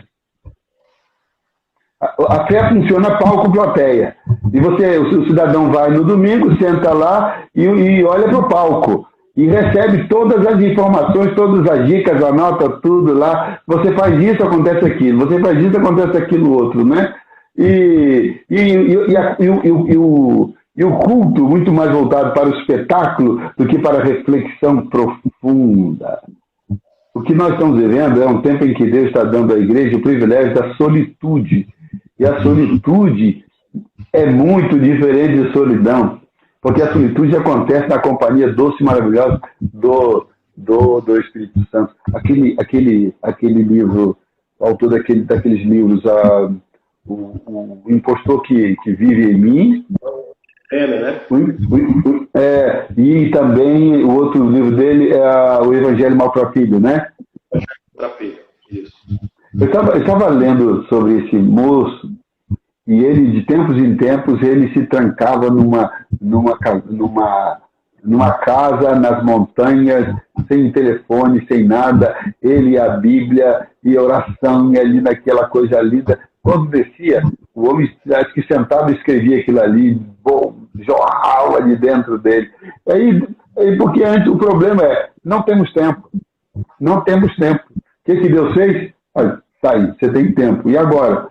A fé funciona palco-plateia. E o cidadão vai no domingo, senta lá e olha para o palco. E recebe todas as informações, todas as dicas, anota tudo lá. Você faz isso, acontece aquilo. Você faz isso, acontece aquilo outro, né? E o culto muito mais voltado para o espetáculo do que para a reflexão profunda. O que nós estamos vivendo é um tempo em que Deus está dando à igreja o privilégio da solitude. E a solitude é muito diferente de solidão, porque a solitude acontece na companhia doce e maravilhosa do Espírito Santo. Aquele livro, o autor daqueles livros, o impostor que vive em mim, né? E também o outro livro dele é o Evangelho Maltrapilho, né? Isso. Eu estava lendo sobre esse moço e ele, de tempos em tempos, ele se trancava numa casa nas montanhas, sem telefone, sem nada, ele e a Bíblia e a oração, e ali naquela coisa linda. Quando descia, o homem, acho que sentava e escrevia aquilo ali, jorrava de dentro dele. Porque antes o problema é, não temos tempo. Não temos tempo. O que Deus fez? Olha, tá aí, você tem tempo. E agora?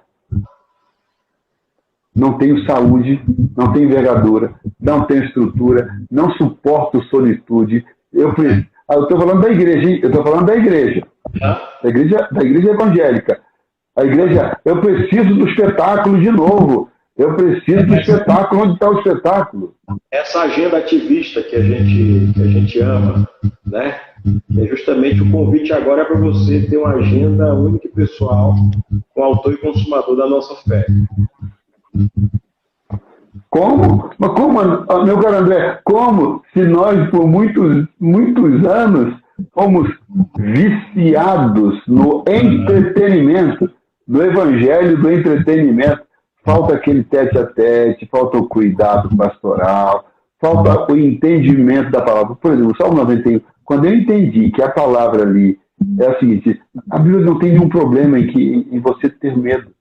Não tenho saúde, não tenho envergadura, não tenho estrutura, não suporto solitude. Eu estou falando da igreja, hein? Eu estou falando da igreja evangélica. A igreja, eu preciso do espetáculo de novo. Eu preciso do espetáculo. Onde está o espetáculo? Essa agenda ativista que a gente ama, né? É justamente o convite agora é para você ter uma agenda única e pessoal com o autor e consumador da nossa fé. Como? Mas como, meu caro André, como se nós por muitos anos fomos viciados no entretenimento, do evangelho do entretenimento? Falta aquele tete-a-tete, falta o cuidado pastoral, falta o entendimento da palavra. Por exemplo, o Salmo 91, quando eu entendi que a palavra ali é a seguinte, a Bíblia não tem nenhum problema em você ter medo,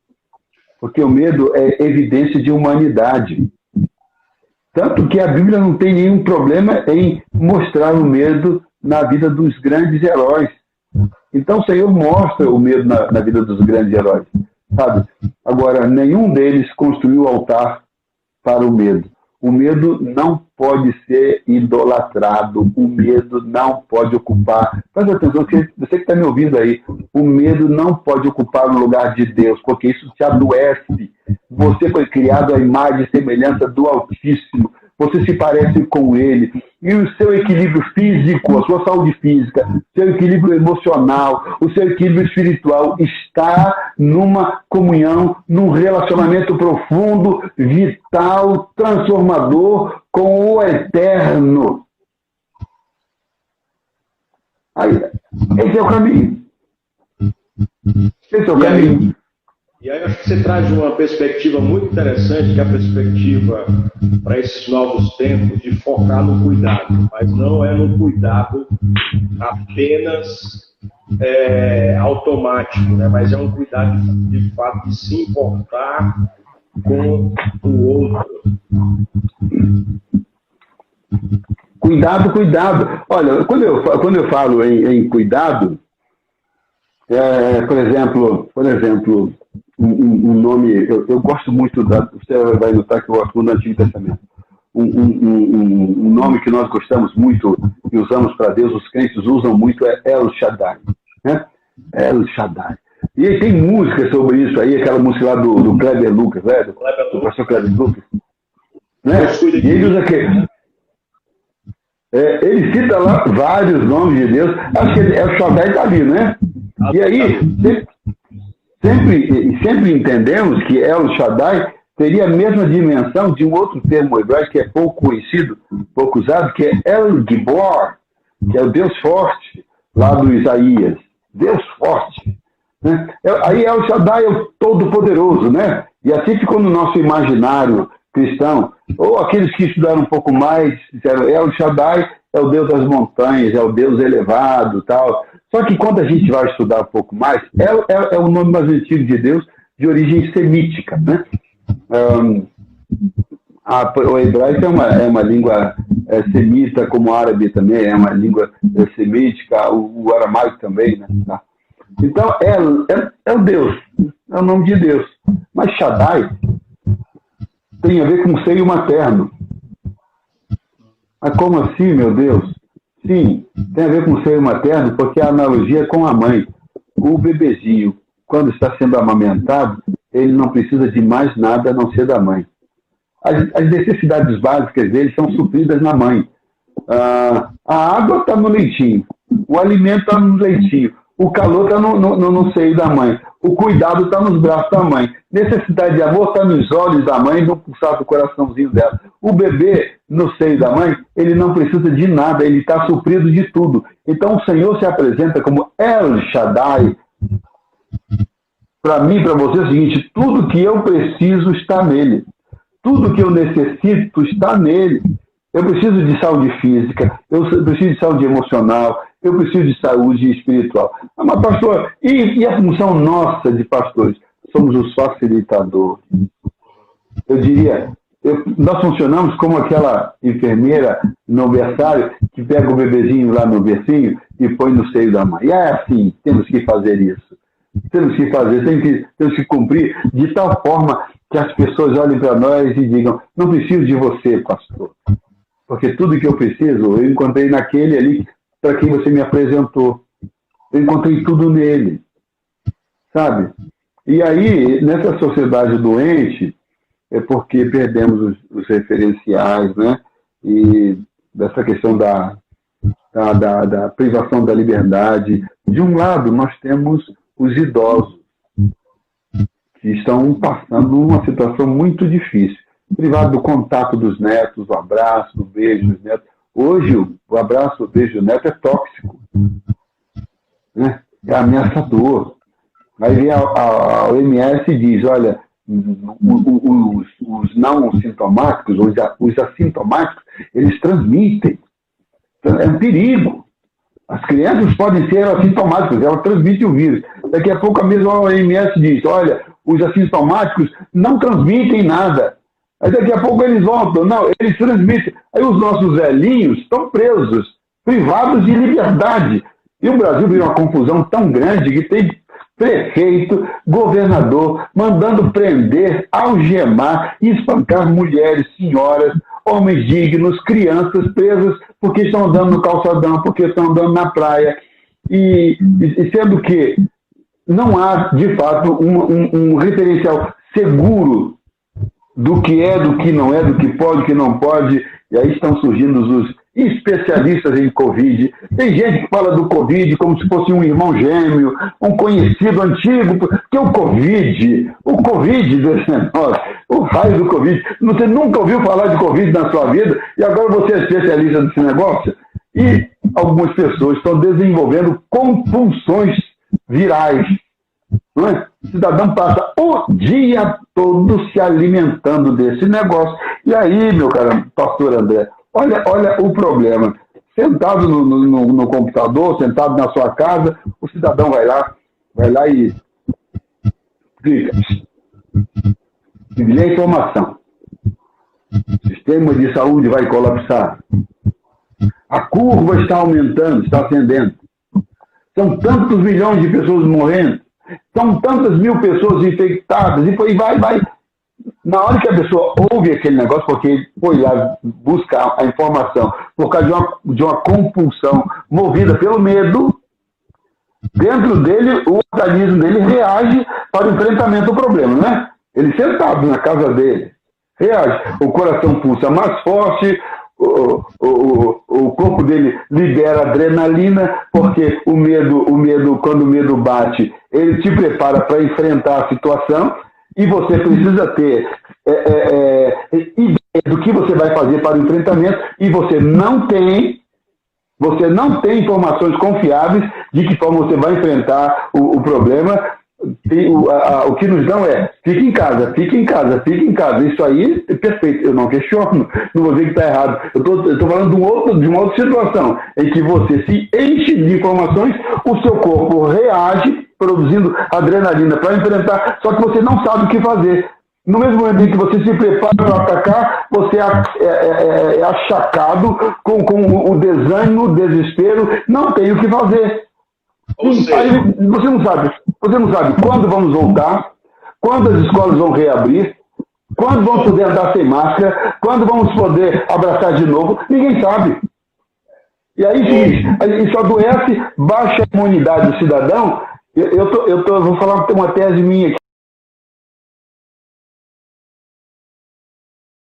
porque o medo é evidência de humanidade. Tanto que a Bíblia não tem nenhum problema em mostrar o medo na vida dos grandes heróis. Então o Senhor mostra o medo na vida dos grandes heróis, sabe? Agora, nenhum deles construiu altar para o medo. O medo não pode ser idolatrado, o medo não pode ocupar. Presta atenção, você que está me ouvindo aí, o medo não pode ocupar o lugar de Deus, porque isso te adoece. Você foi criado à imagem e semelhança do Altíssimo, você se parece com Ele. E o seu equilíbrio físico, a sua saúde física, seu equilíbrio emocional, o seu equilíbrio espiritual está numa comunhão, num relacionamento profundo, vital, transformador com o Eterno. Aí, esse é o caminho. Esse é o caminho. E aí eu acho que você traz uma perspectiva muito interessante, que é a perspectiva para esses novos tempos de focar no cuidado, mas não é no cuidado apenas automático, né? Mas é um cuidado de fato de se importar com o outro. Cuidado, cuidado. Olha, quando eu falo em cuidado, por exemplo, um nome, eu gosto muito, você vai notar que eu gosto muito do Antigo Testamento. Um nome que nós gostamos muito e usamos para Deus, os crentes usam muito, é El Shaddai. Né? El Shaddai. E aí tem música sobre isso aí, aquela música lá do Kleber Lucas, né? Do pastor Kleber Lucas. Né? E ele usa aquele. Ele cita lá vários nomes de Deus, acho que El Shaddai está ali, né? E aí, sempre entendemos que El Shaddai teria a mesma dimensão de um outro termo hebraico que é pouco conhecido, pouco usado, que é El Gibor, que é o Deus forte, lá do Isaías. Deus forte. Né? Aí El Shaddai é o Todo-Poderoso, né? E assim ficou no nosso imaginário cristão. Ou aqueles que estudaram um pouco mais, disseram, El Shaddai é o Deus das montanhas, é o Deus elevado, tal. Só que quando a gente vai estudar um pouco mais, é o nome mais antigo de Deus, de origem semítica, né? O hebraico é uma língua semita, como o árabe também é uma língua semítica, o aramaico também, né? Então, é o Deus, é o nome de Deus. Mas Shaddai tem a ver com o seio materno. Mas como assim, meu Deus? Sim, tem a ver com o seio materno, porque a analogia é com a mãe. O bebezinho, quando está sendo amamentado, ele não precisa de mais nada a não ser da mãe. As necessidades básicas dele são supridas na mãe. A água está no leitinho, o alimento está no leitinho, o calor está no seio da mãe, o cuidado está nos braços da mãe, necessidade de amor está nos olhos da mãe, no pulsar do coraçãozinho dela. O bebê no seio da mãe, ele não precisa de nada, ele está suprido de tudo. Então o Senhor se apresenta como El Shaddai. Para mim, para você é o seguinte, tudo que eu preciso está nele. Tudo que eu necessito está nele. Eu preciso de saúde física, eu preciso de saúde emocional, eu preciso de saúde espiritual. Mas, pastor, e a função nossa de pastores? Somos os facilitadores. Eu diria, nós funcionamos como aquela enfermeira no berçário que pega o bebezinho lá no bercinho e põe no seio da mãe. E é assim, temos que fazer isso. Temos que fazer, temos que cumprir de tal forma que as pessoas olhem para nós e digam, não preciso de você, pastor. Porque tudo que eu preciso, eu encontrei naquele ali para quem você me apresentou. Eu encontrei tudo nele. Sabe? E aí, nessa sociedade doente, é porque perdemos os referenciais, né? E dessa questão da da privação da liberdade. De um lado, nós temos os idosos, que estão passando uma situação muito difícil. Privado do contato dos netos, do abraço, do beijo dos netos. Hoje, o abraço, o beijo do neto é tóxico, né? É ameaçador. Aí vem a OMS e diz, olha, os não sintomáticos, os assintomáticos, eles transmitem. É um perigo. As crianças podem ser assintomáticas, elas transmitem o vírus. Daqui a pouco a mesma OMS diz, olha, os assintomáticos não transmitem nada. Aí daqui a pouco eles voltam, não, eles transmitem. Aí os nossos velhinhos estão presos, privados de liberdade. E o Brasil virou uma confusão tão grande que tem prefeito, governador, mandando prender, algemar e espancar mulheres, senhoras, homens dignos, crianças presas porque estão andando no calçadão, porque estão andando na praia. E sendo que não há, de fato, um referencial seguro do que é, do que não é, do que pode, do que não pode. E aí estão surgindo os especialistas em Covid. Tem gente que fala do Covid como se fosse um irmão gêmeo, um conhecido antigo, porque o Covid, o raio do Covid, você nunca ouviu falar de Covid na sua vida e agora você é especialista nesse negócio? E algumas pessoas estão desenvolvendo compulsões virais. Não é? O cidadão passa o dia todo se alimentando desse negócio. E aí, meu caro pastor André, olha o problema. Sentado no computador, sentado na sua casa, o cidadão vai lá e clica. Envia informação. O sistema de saúde vai colapsar. A curva está aumentando, está ascendendo. São tantos milhões de pessoas morrendo. São tantas mil pessoas infectadas. E vai. Na hora que a pessoa ouve aquele negócio, porque foi lá buscar a informação por causa de uma compulsão movida pelo medo, dentro dele, o organismo dele reage para o enfrentamento do problema, né? Ele sentado na casa dele, reage. O coração pulsa mais forte, o corpo dele libera adrenalina, porque o medo, quando o medo bate, ele te prepara para enfrentar a situação. E você precisa ter ideia do que você vai fazer para o enfrentamento e você não tem informações confiáveis de que forma você vai enfrentar o problema. O que nos dão é fique em casa. Isso aí é perfeito, eu não questiono, não vou dizer que está errado. Eu estou falando de uma outra situação em que você se enche de informações, o seu corpo reage produzindo adrenalina para enfrentar, só que você não sabe o que fazer. No mesmo momento em que você se prepara para atacar, você é achacado com o desânimo, o desespero, não tem o que fazer. Aí você não sabe quando vamos voltar, quando as escolas vão reabrir, quando vamos poder andar sem máscara, quando vamos poder abraçar de novo, ninguém sabe. E aí isso adoece, baixa a imunidade do cidadão. Eu vou falar uma tese minha aqui.